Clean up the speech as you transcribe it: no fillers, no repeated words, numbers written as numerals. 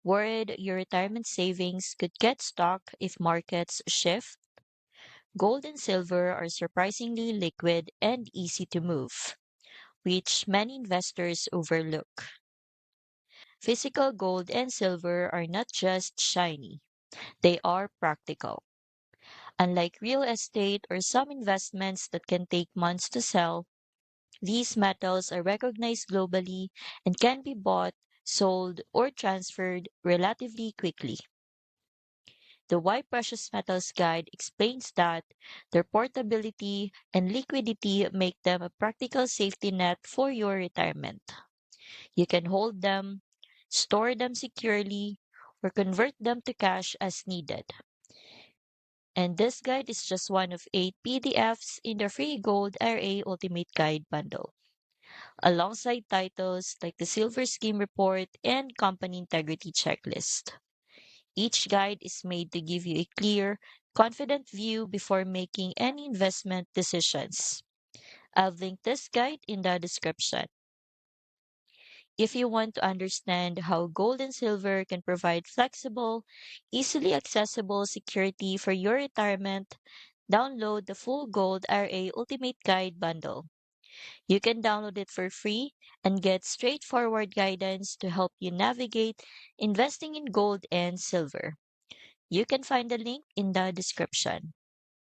Worried your retirement savings could get stuck if markets shift? Gold and silver are surprisingly liquid and easy to move, which many investors overlook. Physical gold and silver are not just shiny, they are practical. Unlike real estate or some investments that can take months to sell, these metals are recognized globally and can be bought, sold, or transferred relatively quickly. The Why Precious Metals Guide explains that their portability and liquidity make them a practical safety net for your retirement. You can hold them, store them securely, or convert them to cash as needed. And this guide is just one of 8 PDFs in the free Gold RA Ultimate Guide bundle, alongside titles like the Silver Scheme Report and Company Integrity Checklist. Each guide is made to give you a clear, confident view before making any investment decisions. I've linked this guide in the description. If you want to understand how gold and silver can provide flexible, easily accessible security for your retirement, download the full Gold RA Ultimate Guide bundle. You can download it for free and get straightforward guidance to help you navigate investing in gold and silver. You can find the link in the description.